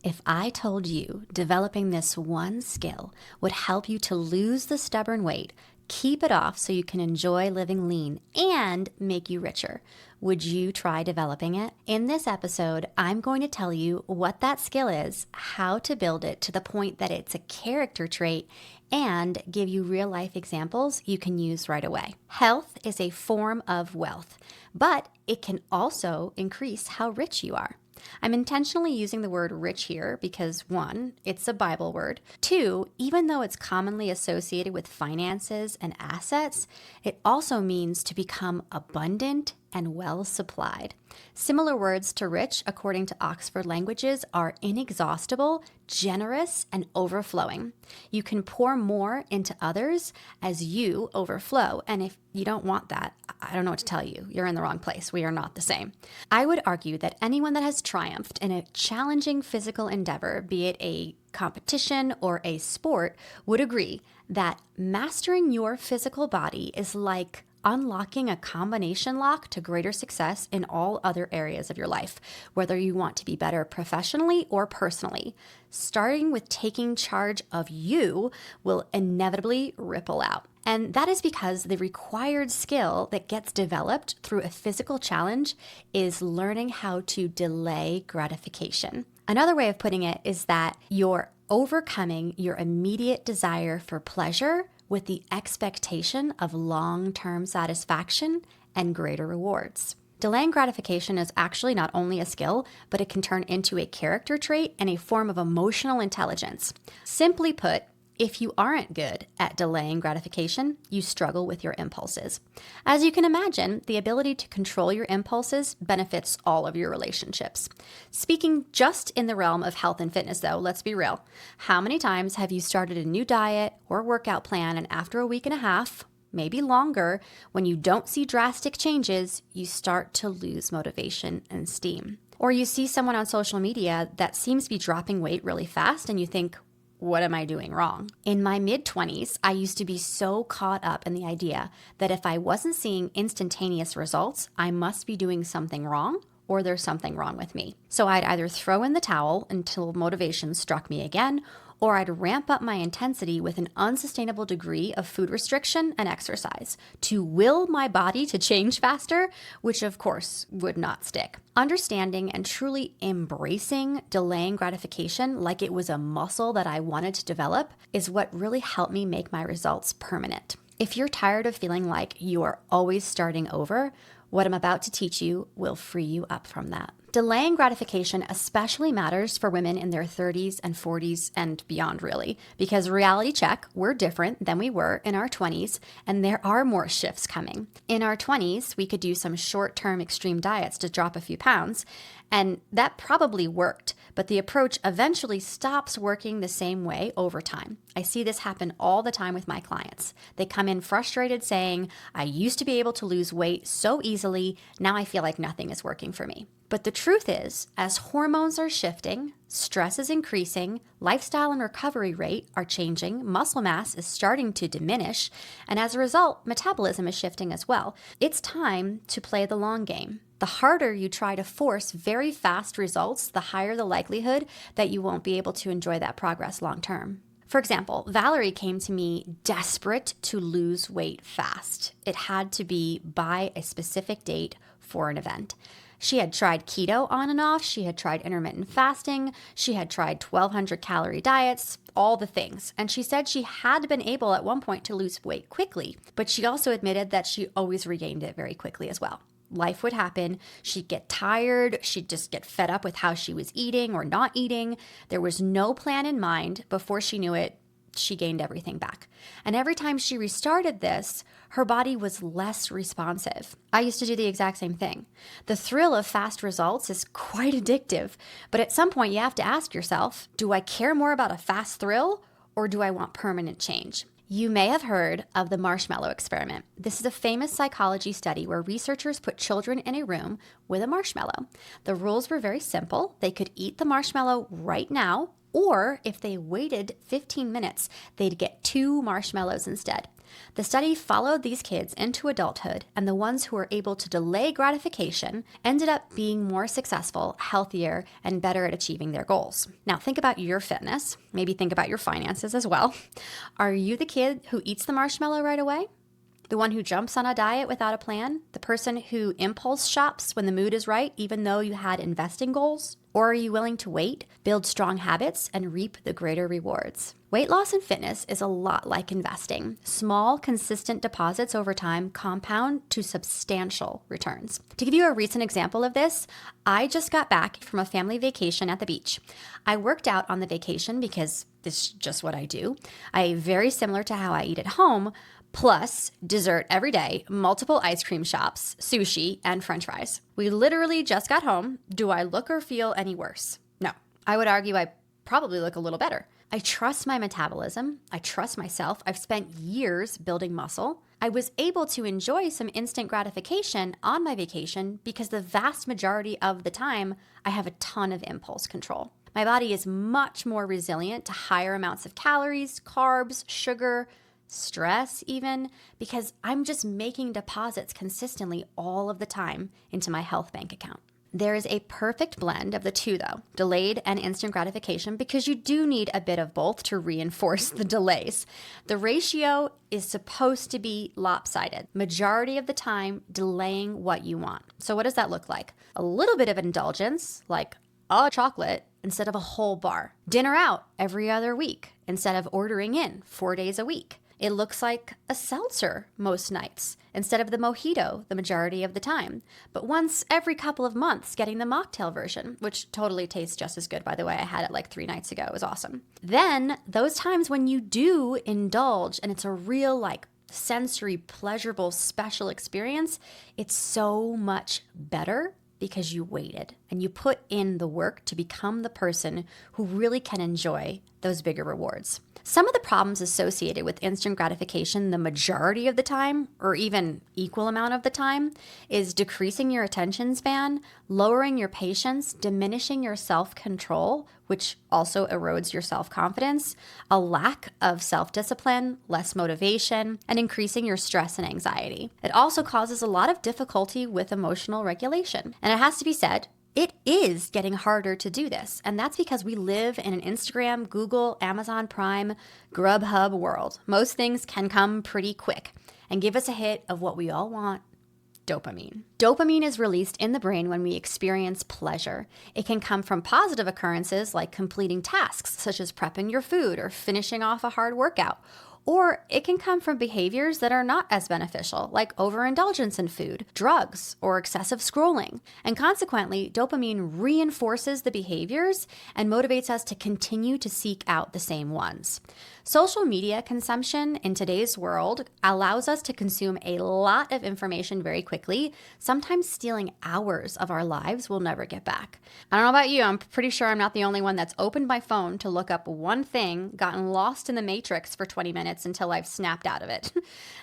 If I told you developing this one skill would help you to lose the stubborn weight, keep it off so you can enjoy living lean, and make you richer, would you try developing it? In this episode, I'm going to tell you what that skill is, how to build it to the point that it's a character trait, and give you real life examples you can use right away. Health is a form of wealth, but it can also increase how rich you are. I'm intentionally using the word rich here because 1, it's a Bible word. 2, even though it's commonly associated with finances and assets, it also means to become abundant and well supplied. Similar words to rich, according to Oxford Languages, are inexhaustible, generous, and overflowing. You can pour more into others as you overflow. And if you don't want that, I don't know what to tell you. You're in the wrong place. We are not the same. I would argue that anyone that has triumphed in a challenging physical endeavor, be it a competition or a sport, would agree that mastering your physical body is like unlocking a combination lock to greater success in all other areas of your life, whether you want to be better professionally or personally. Starting with taking charge of you will inevitably ripple out. And that is because the required skill that gets developed through a physical challenge is learning how to delay gratification. Another way of putting it is that you're overcoming your immediate desire for pleasure with the expectation of long-term satisfaction and greater rewards. Delaying gratification is actually not only a skill, but it can turn into a character trait and a form of emotional intelligence. Simply put, if you aren't good at delaying gratification, you struggle with your impulses. As you can imagine, the ability to control your impulses benefits all of your relationships. Speaking just in the realm of health and fitness though, let's be real. How many times have you started a new diet or workout plan and after a week and a half, maybe longer, when you don't see drastic changes, you start to lose motivation and steam? Or you see someone on social media that seems to be dropping weight really fast and you think, what am I doing wrong? In my mid-20s, I used to be so caught up in the idea that if I wasn't seeing instantaneous results, I must be doing something wrong or there's something wrong with me. So I'd either throw in the towel until motivation struck me again, or I'd ramp up my intensity with an unsustainable degree of food restriction and exercise to will my body to change faster, which of course would not stick. Understanding and truly embracing delaying gratification like it was a muscle that I wanted to develop is what really helped me make my results permanent. If you're tired of feeling like you are always starting over, what I'm about to teach you will free you up from that. Delaying gratification especially matters for women in their 30s and 40s and beyond, really, because reality check, we're different than we were in our 20s, and there are more shifts coming. In our 20s, we could do some short-term extreme diets to drop a few pounds, and that probably worked, but the approach eventually stops working the same way over time. I see this happen all the time with my clients. They come in frustrated saying, I used to be able to lose weight so easily, now I feel like nothing is working for me. But the truth is, as hormones are shifting, stress is increasing, lifestyle and recovery rate are changing, muscle mass is starting to diminish, and as a result, metabolism is shifting as well. It's time to play the long game. The harder you try to force very fast results, the higher the likelihood that you won't be able to enjoy that progress long term. For example, Valerie came to me desperate to lose weight fast. It had to be by a specific date for an event. She had tried keto on and off, she had tried intermittent fasting, she had tried 1,200 calorie diets, all the things. And she said she had been able at one point to lose weight quickly, but she also admitted that she always regained it very quickly as well. Life would happen. She'd get tired. She'd just get fed up with how she was eating or not eating. There was no plan in mind. Before she knew it, she gained everything back. And every time she restarted this, her body was less responsive. I used to do the exact same thing. The thrill of fast results is quite addictive, but at some point you have to ask yourself, do I care more about a fast thrill or do I want permanent change? You may have heard of the marshmallow experiment. This is a famous psychology study where researchers put children in a room with a marshmallow. The rules were very simple. They could eat the marshmallow right now, or if they waited 15 minutes, they'd get 2 marshmallows instead. The study followed these kids into adulthood, and the ones who were able to delay gratification ended up being more successful, healthier, and better at achieving their goals. Now, think about your fitness. Maybe think about your finances as well. Are you the kid who eats the marshmallow right away? The one who jumps on a diet without a plan? The person who impulse shops when the mood is right, even though you had investing goals? Or are you willing to wait, build strong habits, and reap the greater rewards? Weight loss and fitness is a lot like investing. Small, consistent deposits over time compound to substantial returns. To give you a recent example of this, I just got back from a family vacation at the beach. I worked out on the vacation because this is just what I do. Very similar to how I eat at home, plus dessert every day, multiple ice cream shops, sushi, and french fries. We literally just got home. Do I look or feel any worse? No. I would argue I probably look a little better. I trust my metabolism. I trust myself. I've spent years building muscle. I was able to enjoy some instant gratification on my vacation because the vast majority of the time, I have a ton of impulse control. My body is much more resilient to higher amounts of calories, carbs, sugar, stress even, because I'm just making deposits consistently all of the time into my health bank account. There is a perfect blend of the two though, delayed and instant gratification, because you do need a bit of both to reinforce the delays. The ratio is supposed to be lopsided, majority of the time delaying what you want. So what does that look like? A little bit of indulgence, like a chocolate instead of a whole bar. Dinner out every other week instead of ordering in 4 days a week. It looks like a seltzer most nights instead of the mojito the majority of the time. But once every couple of months, getting the mocktail version, which totally tastes just as good, by the way. I had it like 3 nights ago. It was awesome. Then those times when you do indulge and it's a real like sensory, pleasurable, special experience, it's so much better because you waited and you put in the work to become the person who really can enjoy those bigger rewards. Some of the problems associated with instant gratification the majority of the time, or even equal amount of the time, is decreasing your attention span, lowering your patience, diminishing your self-control, which also erodes your self-confidence, a lack of self-discipline, less motivation, and increasing your stress and anxiety. It also causes a lot of difficulty with emotional regulation. And it has to be said, it is getting harder to do this, and that's because we live in an Instagram, Google, Amazon Prime, Grubhub world. Most things can come pretty quick and give us a hit of what we all want: dopamine. Dopamine is released in the brain when we experience pleasure. It can come from positive occurrences like completing tasks, such as prepping your food or finishing off a hard workout. Or it can come from behaviors that are not as beneficial, like overindulgence in food, drugs, or excessive scrolling. And consequently, dopamine reinforces the behaviors and motivates us to continue to seek out the same ones. Social media consumption in today's world allows us to consume a lot of information very quickly, sometimes stealing hours of our lives we'll never get back. I don't know about you, I'm pretty sure I'm not the only one that's opened my phone to look up one thing, gotten lost in the matrix for 20 minutes until I've snapped out of it.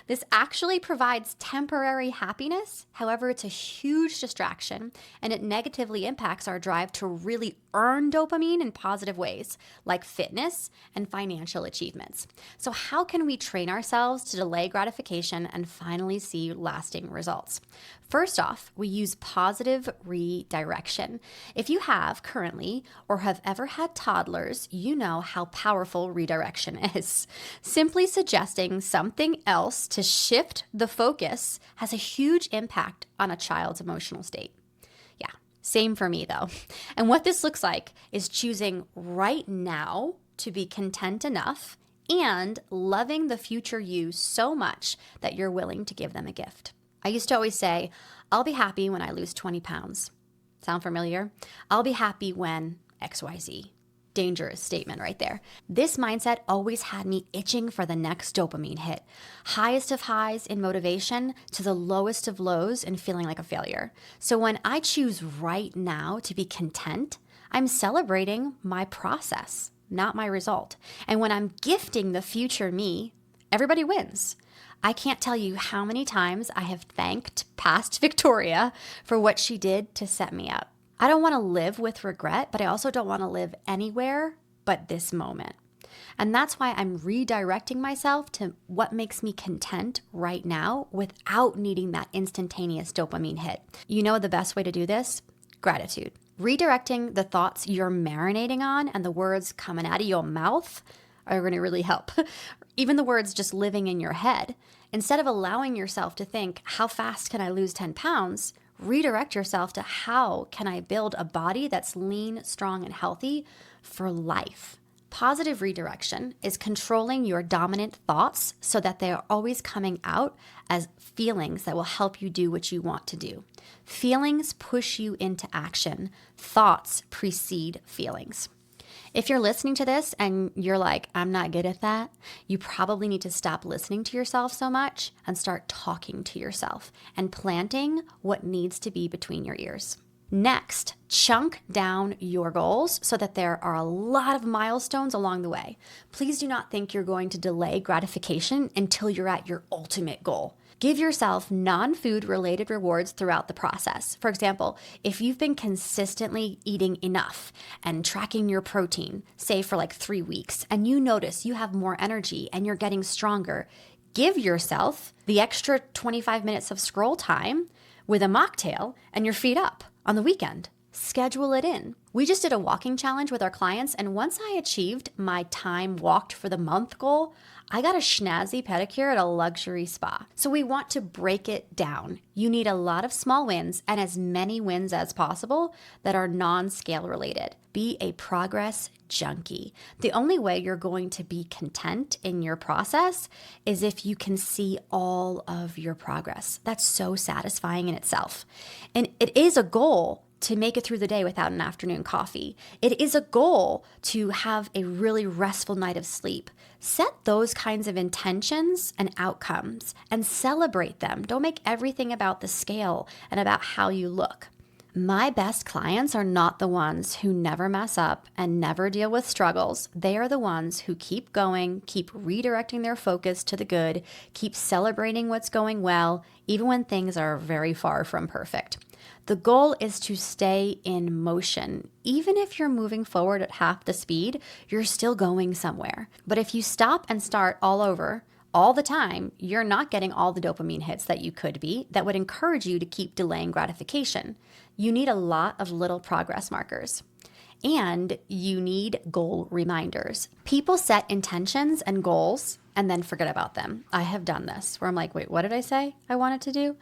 This actually provides temporary happiness. However, it's a huge distraction and it negatively impacts our drive to really earn dopamine in positive ways, like fitness and financial achievements. So how can we train ourselves to delay gratification and finally see lasting results? First off, we use positive redirection. If you have currently or have ever had toddlers, you know how powerful redirection is. Simply suggesting something else to shift the focus has a huge impact on a child's emotional state. Yeah, same for me though. And what this looks like is choosing right now to be content enough and loving the future you so much that you're willing to give them a gift. I used to always say, I'll be happy when I lose 20 pounds. Sound familiar? I'll be happy when XYZ. Dangerous statement right there. This mindset always had me itching for the next dopamine hit. Highest of highs in motivation to the lowest of lows in feeling like a failure. So when I choose right now to be content, I'm celebrating my process, not my result. And when I'm gifting the future me, everybody wins. I can't tell you how many times I have thanked past Victoria for what she did to set me up. I don't want to live with regret, but I also don't want to live anywhere but this moment. And that's why I'm redirecting myself to what makes me content right now without needing that instantaneous dopamine hit. You know the best way to do this? Gratitude. Redirecting the thoughts you're marinating on and the words coming out of your mouth are going to really help. Even the words just living in your head. Instead of allowing yourself to think, how fast can I lose 10 pounds? Redirect yourself to how can I build a body that's lean, strong, and healthy for life. Positive redirection is controlling your dominant thoughts so that they are always coming out as feelings that will help you do what you want to do. Feelings push you into action. Thoughts precede feelings. If you're listening to this and you're like, I'm not good at that, you probably need to stop listening to yourself so much and start talking to yourself and planting what needs to be between your ears. Next, chunk down your goals so that there are a lot of milestones along the way. Please do not think you're going to delay gratification until you're at your ultimate goal. Give yourself non-food related rewards throughout the process. For example, if you've been consistently eating enough and tracking your protein, say for like 3 weeks, and you notice you have more energy and you're getting stronger, give yourself the extra 25 minutes of scroll time with a mocktail and your feet up on the weekend. Schedule it in. We just did a walking challenge with our clients, and once I achieved my time walked for the month goal, I got a schnazzy pedicure at a luxury spa. So we want to break it down. You need a lot of small wins and as many wins as possible that are non-scale related. Be a progress junkie. The only way you're going to be content in your process is if you can see all of your progress. That's so satisfying in itself. And it is a goal to make it through the day without an afternoon coffee. It is a goal to have a really restful night of sleep. Set those kinds of intentions and outcomes and celebrate them. Don't make everything about the scale and about how you look. My best clients are not the ones who never mess up and never deal with struggles. They are the ones who keep going, keep redirecting their focus to the good, keep celebrating what's going well, even when things are very far from perfect. The goal is to stay in motion. Even if you're moving forward at half the speed, you're still going somewhere. But if you stop and start all over all the time, you're not getting all the dopamine hits that you could be that would encourage you to keep delaying gratification. You need a lot of little progress markers. And you need goal reminders. People set intentions and goals and then forget about them. I have done this where I'm like, wait, what did I say I wanted to do?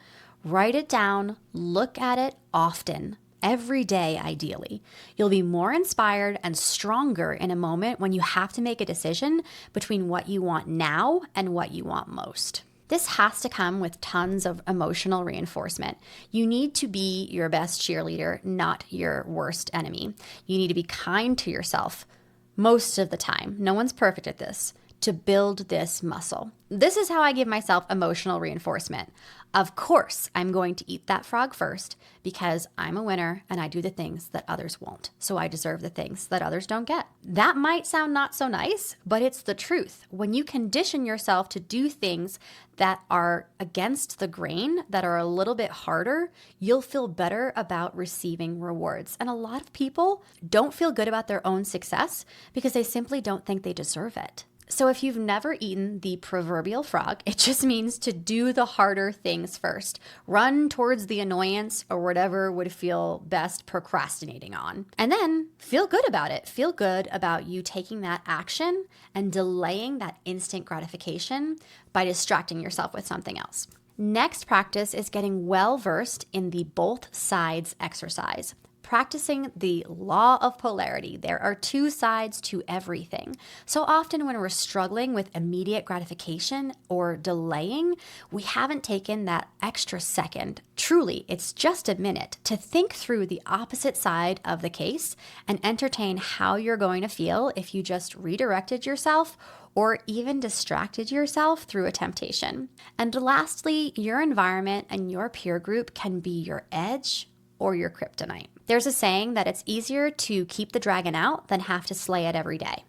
Write it down, look at it often, every day ideally. You'll be more inspired and stronger in a moment when you have to make a decision between what you want now and what you want most. This has to come with tons of emotional reinforcement. You need to be your best cheerleader, not your worst enemy. You need to be kind to yourself most of the time. No one's perfect at this. To build this muscle. This is how I give myself emotional reinforcement. Of course, I'm going to eat that frog first because I'm a winner and I do the things that others won't. So I deserve the things that others don't get. That might sound not so nice, but it's the truth. When you condition yourself to do things that are against the grain, that are a little bit harder, you'll feel better about receiving rewards. And a lot of people don't feel good about their own success because they simply don't think they deserve it. So if you've never eaten the proverbial frog, it just means to do the harder things first. Run towards the annoyance or whatever would feel best procrastinating on. And then feel good about it. Feel good about you taking that action and delaying that instant gratification by distracting yourself with something else. Next practice is getting well versed in the both sides exercise. Practicing the law of polarity. There are two sides to everything. So often when we're struggling with immediate gratification or delaying, we haven't taken that extra second. Truly, it's just a minute to think through the opposite side of the case and entertain how you're going to feel if you just redirected yourself or even distracted yourself through a temptation. And lastly, your environment and your peer group can be your edge or your kryptonite. There's a saying that it's easier to keep the dragon out than have to slay it every day.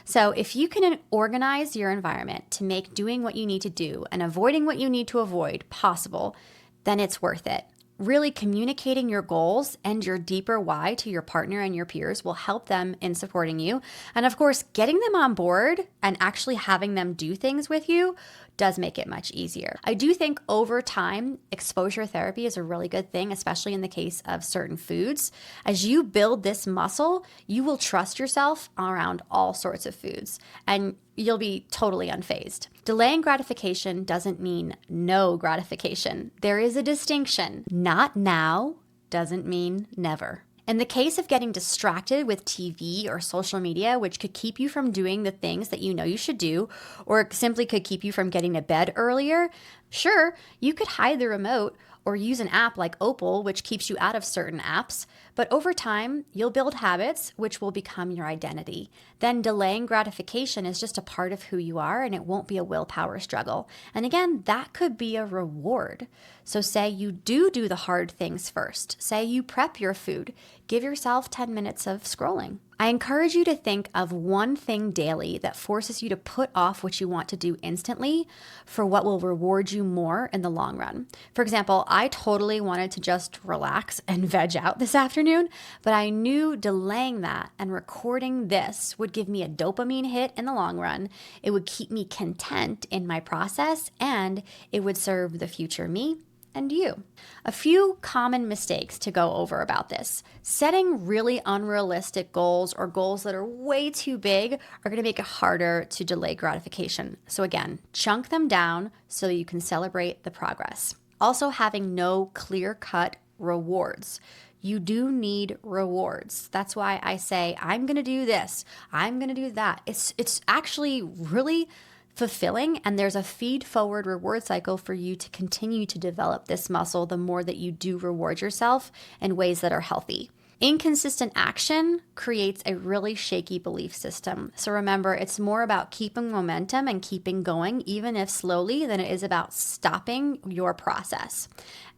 So if you can organize your environment to make doing what you need to do and avoiding what you need to avoid possible, then it's worth it. really communicating your goals and your deeper why to your partner and your peers will help them in supporting you. And of course, getting them on board and actually having them do things with you does make it much easier. I do think over time, exposure therapy is a really good thing, especially in the case of certain foods. As you build this muscle, you will trust yourself around all sorts of foods and you'll be totally unfazed. Delaying gratification doesn't mean no gratification. There is a distinction. Not now doesn't mean never. In the case of getting distracted with TV or social media, which could keep you from doing the things that you know you should do, or simply could keep you from getting to bed earlier, sure, you could hide the remote or use an app like Opal, which keeps you out of certain apps. But over time, you'll build habits which will become your identity. Then delaying gratification is just a part of who you are, and it won't be a willpower struggle. And again, that could be a reward. So say you do the hard things first. Say you prep your food. Give yourself 10 minutes of scrolling. I encourage you to think of one thing daily that forces you to put off what you want to do instantly for what will reward you more in the long run. For example, I totally wanted to just relax and veg out this afternoon, but I knew delaying that and recording this would give me a dopamine hit in the long run. It would keep me content in my process, and it would serve the future me and you. A few common mistakes to go over about this. Setting really unrealistic goals or goals that are way too big are going to make it harder to delay gratification. So again, chunk them down so you can celebrate the progress. Also, having no clear-cut rewards. You do need rewards. That's why I say, I'm going to do this. I'm going to do that. It's actually really fulfilling, and there's a feed-forward reward cycle for you to continue to develop this muscle the more that you do reward yourself in ways that are healthy. Inconsistent action creates a really shaky belief system. So remember, it's more about keeping momentum and keeping going, even if slowly, than it is about stopping your process.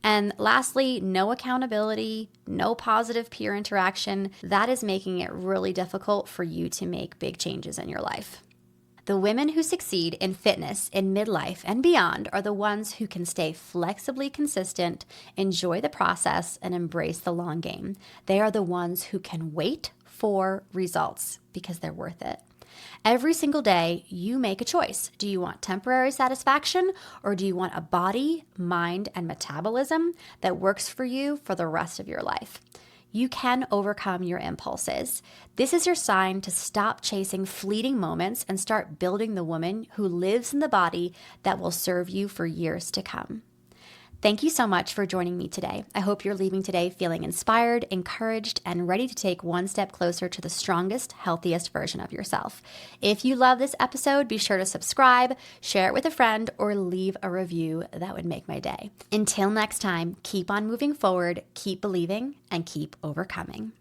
And lastly, no accountability, no positive peer interaction. That is making it really difficult for you to make big changes in your life. The women who succeed in fitness in midlife and beyond are the ones who can stay flexibly consistent, enjoy the process, and embrace the long game. They are the ones who can wait for results because they're worth it. Every single day, you make a choice. Do you want temporary satisfaction, or do you want a body, mind, and metabolism that works for you for the rest of your life? You can overcome your impulses. This is your sign to stop chasing fleeting moments and start building the woman who lives in the body that will serve you for years to come. Thank you so much for joining me today. I hope you're leaving today feeling inspired, encouraged, and ready to take one step closer to the strongest, healthiest version of yourself. If you love this episode, be sure to subscribe, share it with a friend, or leave a review. That would make my day. Until next time, keep on moving forward, keep believing, and keep overcoming.